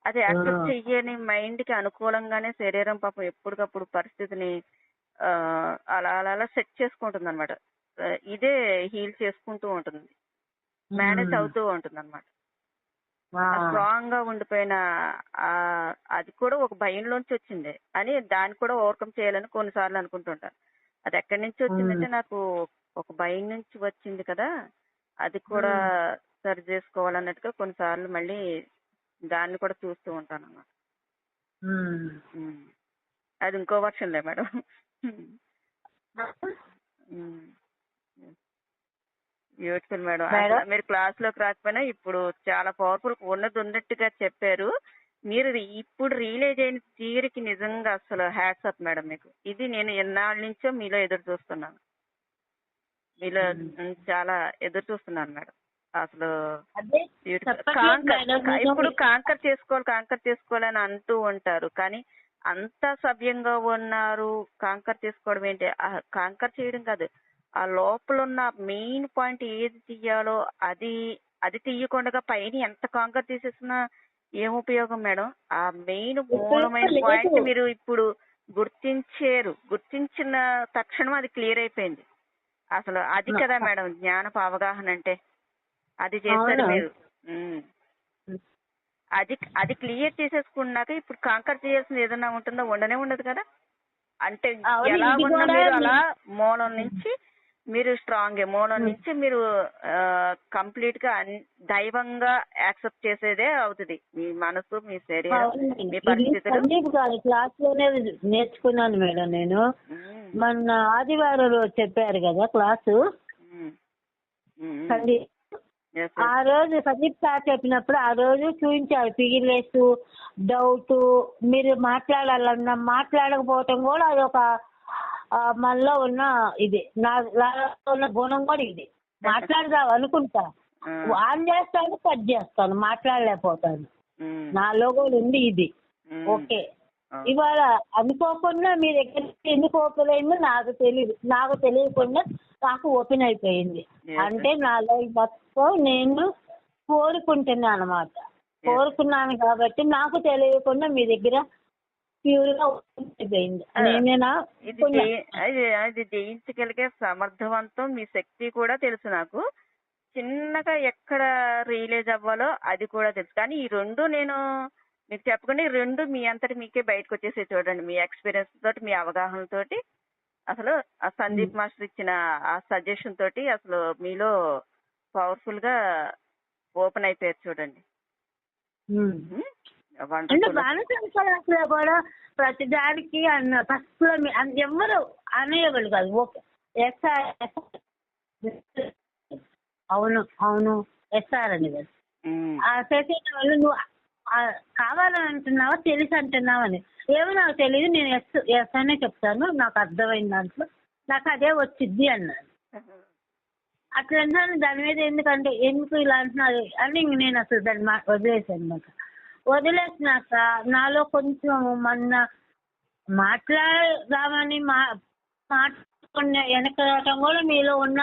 అది యాక్సెప్ట్ చెయ్యని మైండ్ కి అనుకూలంగానే శరీరం పాపం ఎప్పటికప్పుడు పరిస్థితిని అలా అలా సెట్ చేసుకుంటుంది అనమాట. ఇదే హీల్ చేసుకుంటూ ఉంటుంది, మేనేజ్ అవుతూ ఉంటుంది అనమాట. స్ట్రాంగ్ గా ఉండిపోయిన అది కూడా ఒక భయంలోంచి వచ్చింది అని దాన్ని కూడా ఓవర్కమ్ చేయాలని కొన్నిసార్లు అనుకుంటుంటాను. అది ఎక్కడి నుంచి వచ్చిందంటే నాకు ఒక భయం నుంచి వచ్చింది కదా, అది కూడా సరి చేసుకోవాలన్నట్టుగా కొన్నిసార్లు మళ్ళీ దాన్ని కూడా చూస్తూ ఉంటాను అన్నమాట. అది ఇంకో వర్షన్లే మేడం. Beautiful madam. మీరు క్లాస్ లోకి రాకపోయినా ఇప్పుడు చాలా పవర్ఫుల్ ఉన్నట్టుగా చెప్పారు. మీరు ఇప్పుడు రియలైజ్ అయిన థియరీకి నిజంగా అసలు హ్యాట్స్ ఆఫ్ మేడం మీకు. ఇది నేను ఎన్నాళ్ళ నుంచో మీలో ఎదురు చూస్తున్నాను, మీలో చాలా ఎదురు చూస్తున్నాను మేడం. అసలు ఇప్పుడు కాంకర్ చేసుకోవాలని అంటూ ఉంటారు, కానీ అంత సవ్యంగా ఉన్నారు. కాంకర్ చేసుకోవడం ఏంటి, కాంకర్ చేయడం కాదు, ఆ లోపల ఉన్న మెయిన్ పాయింట్ ఏది తీయాలో అది తీయకుండా పైన ఎంత కాంకర్ తీసేసినా ఏం ఉపయోగం మేడం? ఆ మెయిన్ మూలమైన పాయింట్ మీరు ఇప్పుడు గుర్తించిన తక్షణం అది క్లియర్ అయిపోయింది. అసలు అది కదా మేడం జ్ఞానపు అవగాహన అంటే. అది చేశారు మీరు. అది క్లియర్ చేసేసుకున్నాక ఇప్పుడు కాంకర్ చేయాల్సింది ఏదన్నా ఉంటుందో ఉండదు కదా. అంటే ఎలా ఉన్నా మీరు అలా మూలం నుంచి మీరు స్ట్రాంగ్, మూలం నుంచి మీరు కంప్లీట్ గా దైవంగా యాక్సెప్ట్ చేసేదే అవుతుంది. మీ మనసు, మీ శరీరం, మీ పరిస్థితులు. క్లాస్ లోనే నేర్చుకున్నాను మేడం నేను. మొన్న ఆదివారం రోజు చెప్పారు కదా క్లాసు, ఆ రోజు సందీప్ సార్ చెప్పినప్పుడు ఆ రోజు చూపించారు ఫిగిర్లెస్, డౌట్, మీరు మాట్లాడాలన్నా మాట్లాడకపోవటం కూడా అదొక మనలో ఉన్న ఇది, నాలో ఉన్న గుణం కూడా ఇది. మాట్లాడదాం అనుకుంటా, ఆన్ చేస్తాను, కట్ చేస్తాను, మాట్లాడలేకపోతాను. నాలో కూడా ఉంది ఇది. ఓకే, ఇవాళ అనుకోకుండా మీ దగ్గర ఎందుకు ఓపెన్ అయిందో నాకు తెలియకుండా నాకు ఓపెన్ అయిపోయింది. అంటే నాలో మొత్తం నేను కోరుకుంటున్నాను అన్నమాట. కోరుకున్నాను కాబట్టి నాకు తెలియకుండా మీ దగ్గర ప్యూర్ గా అయిపోయింది. అది జయించగలిగే సమర్థవంతం మీ శక్తి కూడా తెలుసు నాకు. చిన్నగా ఎక్కడ రియలైజ్ అవ్వాలో అది కూడా తెలుసు. కానీ ఈ రెండు నేను మీకు చెప్పకుండా ఈ రెండు మీ అంతటి మీకే బయటకు వచ్చేసి చూడండి. మీ ఎక్స్పీరియన్స్ తోటి, మీ అవగాహన తోటి, అసలు ఆ సందీప్ మాస్టర్ ఇచ్చిన ఆ సజెషన్ తోటి అసలు మీలో పవర్ఫుల్ గా ఓపెన్ అయిపోయారు చూడండి. బాణసంకలో కూడా ప్రతిదానికి అన్న ఫస్ట్ లో ఎవరు అనేవాళ్ళు కాదు. ఓకే అవును అవును ఎస్ఆర్ అని కాదు. చేసే వాళ్ళు నువ్వు కావాలని అంటున్నావా తెలిసి అంటున్నావా అని. ఏమో నాకు తెలియదు, నేను ఎస్ అనే చెప్తాను, నాకు అర్థమైన దాంట్లో నాకు అదే వచ్చిద్ది అన్నాను. అట్లా అన్నాను. దాని మీద ఎందుకు ఇలా అంటున్నారు అని నేను అసలు దాన్ని వదిలేసాను అనమాట. వదిలేసినాక నాలో కొంచెం మాట్లాడదామని మాట్లాడుకునే వెనకడం కూడా మీలో ఉన్న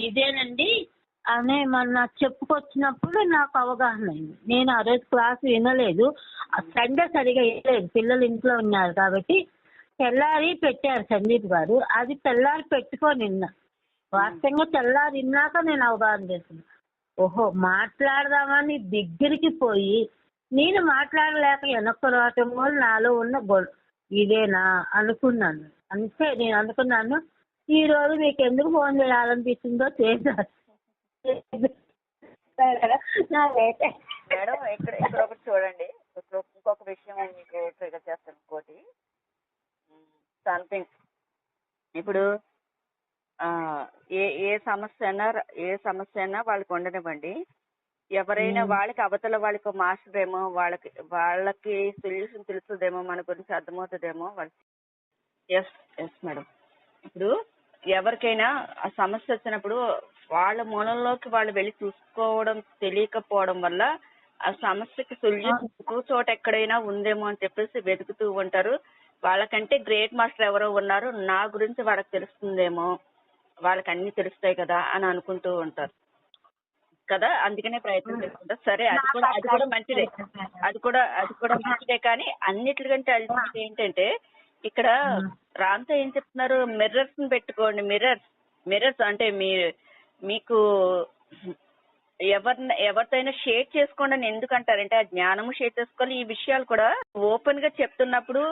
ఇదేనండి అనే చెప్పుకొచ్చినప్పుడు నాకు అవగాహన అయింది. నేను ఆ రోజు క్లాస్ వినలేదు, సండే సరిగా వినలేదు, పిల్లలు ఇంట్లో ఉన్నారు కాబట్టి. తెల్లారి పెట్టారు సందీప్ గారు, అది తెల్లారి పెట్టుకొని విన్నా. వాస్తవంగా తెల్లారి విన్నాక నేను అవగాహన చేసిన, ఓహో మాట్లాడదామని దగ్గరికి పోయి నేను మాట్లాడలేక వెనక్కు రావటం వల్ల నాలో ఉన్న ఇదేనా అనుకున్నాను. అంతే నేను అనుకున్నాను. ఈ రోజు మీకు ఎందుకు ఫోన్ చేయాలనిపిస్తుందో చేశాను. మేడం ఇక్కడ ఒకటి చూడండి, ఇంకొక విషయం మీకు ట్రిగర్ చేస్తాను. ఇంకోటి సంథింగ్ ఇప్పుడు ఏ సమస్య అయినా వాళ్ళకి ఉండనివ్వండి. ఎవరైనా వాళ్ళకి అవతల వాళ్ళకి మాస్టర్ ఏమో వాళ్ళకి సొల్యూషన్ తెలుస్తుందేమో, మన గురించి అర్థమవుతుందేమో వాళ్ళకి. Yes madam. ఇప్పుడు ఎవరికైనా ఆ సమస్య వచ్చినప్పుడు వాళ్ళ మూలంలోకి వాళ్ళు వెళ్ళి చూసుకోవడం తెలియకపోవడం వల్ల ఆ సమస్యకి సొల్యూషన్ చోట ఎక్కడైనా ఉందేమో అని చెప్పేసి వెతుకుతూ ఉంటారు. వాళ్ళకంటే గ్రేట్ మాస్టర్ ఎవరో ఉన్నారు, నా గురించి వాళ్ళకి తెలుస్తుందేమో, వాళ్ళకి అన్ని తెలుస్తాయి కదా అని అనుకుంటూ ఉంటారు కదా. అందుకనే ప్రయత్నం చేసుకుంటారు. సరే, అది కూడా మంచిదే, అది కూడా మంచిదే. కానీ అన్నిటికంటే అల్టిమేట్ ఏంటంటే ఇక్కడ రాంతో ఏం చెప్తున్నారు, మిర్రర్స్ ని పెట్టుకోండి. మిర్రర్స్ అంటే మీకు ఎవరితోనైనా షేర్ చేసుకోండి అని ఎందుకు అంటారంటే, ఆ జ్ఞానము షేర్ చేసుకోవాలి. ఈ విషయాలు కూడా ఓపెన్ గా చెప్తున్నప్పుడు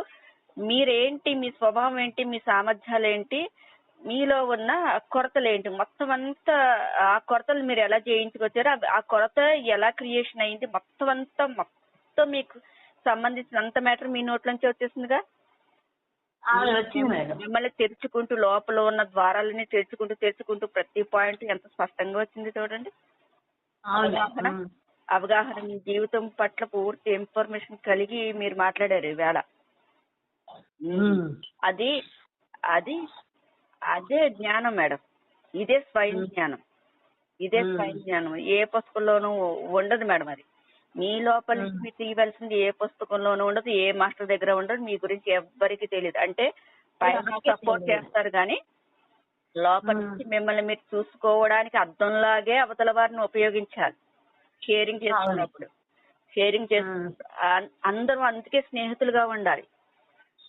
మీరేంటి, మీ స్వభావం ఏంటి, మీ సామర్థ్యాలు ఏంటి, మీలో ఉన్న కొరతలు ఏంటి, మొత్తం అంతా ఆ కొరతలు మీరు ఎలా జయించుకొచ్చారో, ఆ కొరత ఎలా క్రియేషన్ అయింది, మొత్తం మీకు సంబంధించినంత మ్యాటర్ మీ నోట్లోంచి వచ్చేసిందిగా. మిమ్మల్ని తెరుచుకుంటూ లోపల ఉన్న ద్వారాలని తెరుచుకుంటూ ప్రతి పాయింట్ ఎంత స్పష్టంగా వచ్చింది చూడండి. అవగాహన మీ జీవితం పట్ల పూర్తి ఇన్ఫర్మేషన్ కలిగి మీరు మాట్లాడారు ఈవేళ. అదే జ్ఞానం మేడం. ఇదే స్వయం జ్ఞానం. ఏ పుస్తకంలోనూ ఉండదు మేడం. అది మీ లోపల నుంచి మీరు తీయవలసింది ఏ పుస్తకంలోనూ ఉండదు, ఏ మాస్టర్ దగ్గర ఉండదు. మీ గురించి ఎవ్వరికి తెలియదు. అంటే పైన సపోర్ట్ చేస్తారు కానీ లోపల నుంచి మిమ్మల్ని మీరు చూసుకోవడానికి అర్థంలాగే అవతల వారిని ఉపయోగించాలి. షేరింగ్ చేసుకున్నప్పుడు అందరూ అందుకే స్నేహితులుగా ఉండాలి.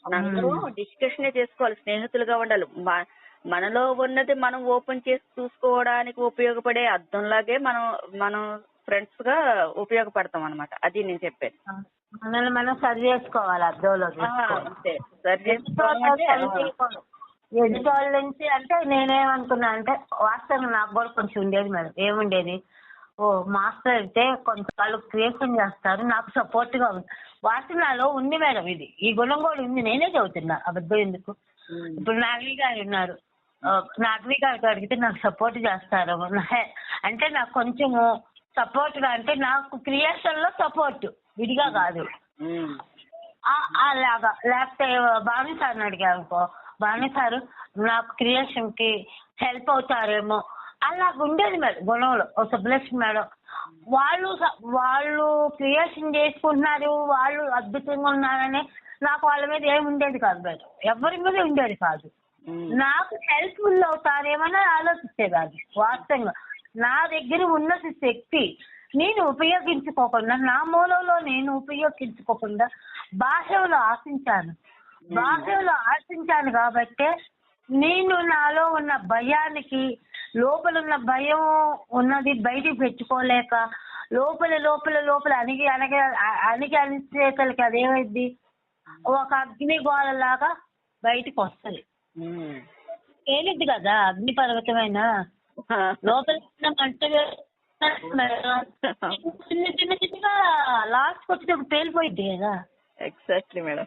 అందరూ డిస్కషనే చేసుకోవాలి, స్నేహితులుగా ఉండాలి. మనలో ఉన్నది మనం ఓపెన్ చేసి చూసుకోవడానికి ఉపయోగపడే అద్దంలాగే మనం ఫ్రెండ్స్ గా ఉపయోగపడతాం అన్నమాట. అది నేను చెప్పేది. మనల్ని మనం సరి చేసుకోవాలి అద్దంలో. అంతే, సరి చేసుకోవాలంటే ఎదుటి వాళ్ళ నుంచి అంటే నేనేమనుకున్నా అంటే వాస్తవంగా నాకు కూడా కొంచెం ఉండేది మేడం. ఏముండేది, మాస్టర్ అయితే కొంత వాళ్ళు క్రియేషన్ చేస్తారు, నాకు సపోర్ట్ గా ఉంది. వాస్తవం నాలో ఉంది మేడం, ఈ గుణం కూడా ఉంది. నేనే చదువుతున్నా, అబద్ధం ఎందుకు. ఇప్పుడు నాగవి గారు ఉన్నారు, నాగవి గారికి అడిగితే నాకు సపోర్ట్ చేస్తారు. అంటే నాకు కొంచెము సపోర్ట్ గా, అంటే నాకు క్రియేషన్ లో సపోర్ట్, విడిగా కాదు. అలాగా. లేకపోతే భాను సార్ని అడిగానుకో, భాను సారు నాకు క్రియేషన్ కి హెల్ప్ అవుతారేమో, అలాగ ఉండేది మేడం గుణంలో. సుబ్బలక్ష్మి మేడం వాళ్ళు క్రియేషన్ చేసుకుంటున్నారు, వాళ్ళు అద్భుతంగా ఉన్నారని నాకు వాళ్ళ మీద ఏమి ఉండేది కాదు మేడం, ఎవరి మీద ఉండేది కాదు. నాకు హెల్ప్ఫుల్ అవుతారేమని ఆలోచించేదాన్ని. వాస్తవంగా నా దగ్గర ఉన్న శక్తి నేను ఉపయోగించుకోకుండా, నా మూలంలో నేను ఉపయోగించుకోకుండా బాహ్యంలో ఆశించాను కాబట్టే నేను నాలో ఉన్న భయానికి, లోపల ఉన్న భయం ఉన్నది బయటికి పెట్టుకోలేక లోపల అణిచేతలకి అదేమైంది, ఒక అగ్నిగోళలాగా బయటికి వస్తుంది. తేలిద్ది కదా అగ్ని పర్వతమైన, లోపల చిన్నగా లాస్ట్ వచ్చేటప్పుడు పేలిపోయింది కదా. Exactly madam.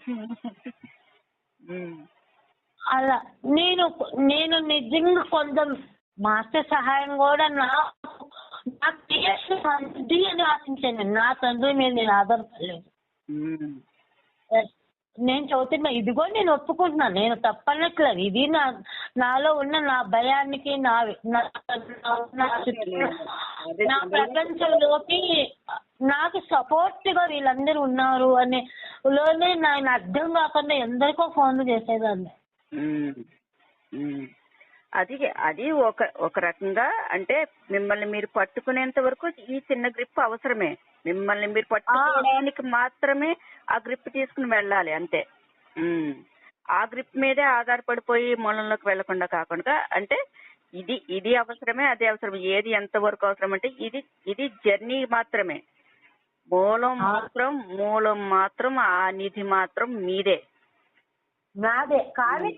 అలా నేను నిజంగా కొంచెం మాస్టర్ సహాయం కూడా నా క్రియేషన్ అని ఆశించాను. నా తండ్రి మీద నేను ఆధారపడలేదు. నేను చదువుతున్నా, ఇదిగో నేను ఒప్పుకుంటున్నాను, నేను తప్పనట్లేదు. ఇది నాలో ఉన్న నా భయానికి, నా ప్రపంచంలోకి నాకు సపోర్ట్ గా వీళ్ళందరూ ఉన్నారు అనే లోనే నేను అర్థం కాకుండా ఎందరికో ఫోన్లు చేసేదాన్ని. అది ఒక రకంగా, అంటే మిమ్మల్ని మీరు పట్టుకునేంత వరకు ఈ చిన్న గ్రిప్ అవసరమే. మిమ్మల్ని మీరు పట్టుకోవడానికి మాత్రమే ఆ గ్రిప్ తీసుకుని వెళ్ళాలి, అంతే. ఆ గ్రిప్ మీదే ఆధారపడిపోయి మూలంలోకి వెళ్లకుండా కాకుండా, అంటే ఇది అవసరమే, అది అవసరం, ఏది ఎంత వరకు అవసరం అంటే ఇది జర్నీ మాత్రమే. మూలం మాత్రం ఆ నిధి మాత్రం మీదే, నాదే. కానీ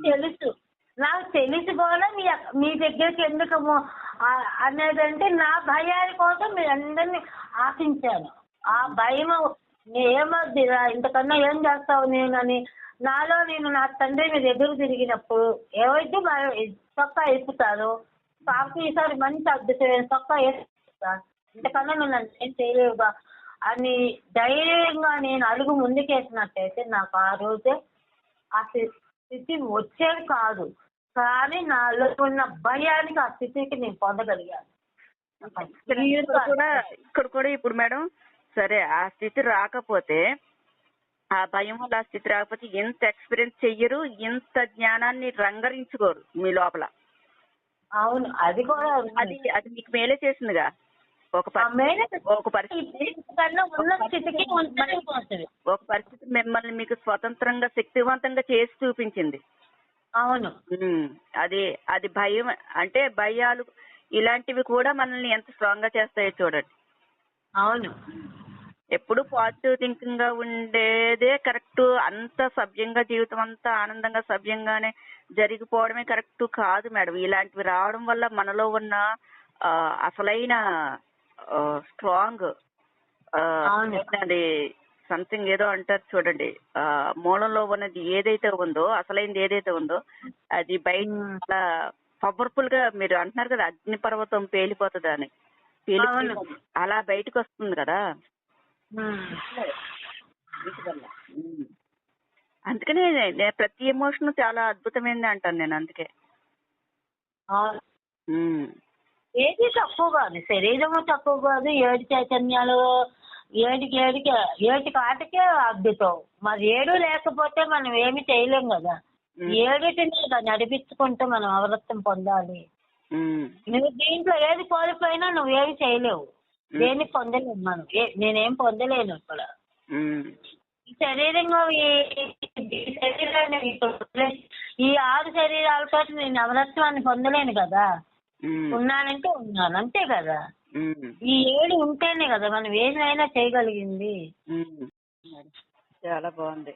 నాకు తెలిసి కూడా మీ దగ్గరికి ఎందుకు అనేదంటే నా భయాని కోసం మీరు అందరినీ ఆశించాను. ఆ భయం ఏమొద్ది, ఇంతకన్నా ఏం చేస్తావు నేనని నాలో నేను నా తండ్రి మీద ఎదురు తిరిగినప్పుడు ఏవైతే చొక్కా వేసుతారు, కాకు ఈసారి మంచి అద్భుతమైన చొక్కా వేసుకుంటా, ఇంతకన్నా నువ్వు నన్ను ఏం చేయలేవుగా అని ధైర్యంగా నేను అడుగు ముందుకేసినట్టయితే నాకు ఆ రోజే ఆ స్థితి వచ్చేది కాదు. కానీ నాలో ఉన్న భయానికి ఆ స్థితికి నేను పొందగలిగాను. ఇక్కడ కూడా ఇప్పుడు మేడం, సరే ఆ స్థితి రాకపోతే, ఆ భయం వల్ల ఆ స్థితి రాకపోతే ఎంత ఎక్స్పీరియన్స్ చెయ్యరు, ఎంత జ్ఞానాన్ని రంగరించుకోరు మీ లోపల. అవును, అది కూడా అది మీకు మేలే చేసిందిగా. ఒక పరిస్థితి మిమ్మల్ని మీకు స్వతంత్రంగా శక్తివంతంగా చేసి చూపించింది. అవును, అది భయం అంటే, భయాలు ఇలాంటివి కూడా మనల్ని ఎంత స్ట్రాంగ్ గా చేస్తాయో చూడండి. అవును, ఎప్పుడు పాజిటివ్ థింకింగ్ గా ఉండేదే కరెక్ట్. అంత సభ్యంగా, జీవితం అంతా ఆనందంగా సభ్యంగానే జరిగిపోవడమే కరెక్ట్ కాదు మేడం. ఇలాంటివి రావడం వల్ల మనలో ఉన్న అసలైన స్ట్రాంగ్, అది సంథింగ్ ఏదో అంటారు చూడండి, మూలంలో ఉన్నది ఏదైతే ఉందో, అసలైనది ఏదైతే ఉందో, అది బయట పవర్ఫుల్ గా, మీరు అంటున్నారు కదా అగ్ని పర్వతం పేలిపోతుంది అని, అలా బయటకు వస్తుంది కదా. అందుకనే ప్రతి ఎమోషన్ చాలా అద్భుతమైంది అంటాను నేను. అందుకే ఏది తక్కువ కాదు, శరీరము తక్కువ కాదు, ఏడు చైతన్యాలు ఏటికి ఆటకే అద్భుతం. మరి ఏడు లేకపోతే మనం ఏమి చేయలేం కదా. ఏడుటిని నడిపించుకుంటూ మనం అవరత్వం పొందాలి. నువ్వు దీంట్లో ఏది కోల్పోయినా నువ్వేమి చేయలేవు, దేన్ని పొందలేవు. నేనేం పొందలేను ఇక్కడ. శరీరంగా ఈ శరీరాన్ని ఈ 6 శరీరాలతో నేను నవరత్వాన్ని పొందలేను కదా. ఉన్నానంటే ఉన్నాను అంతే కదా. ఈ 7 ఉంటేనే కదా మనం ఏదైనా చేయగలిగింది. చాలా బాగుంది.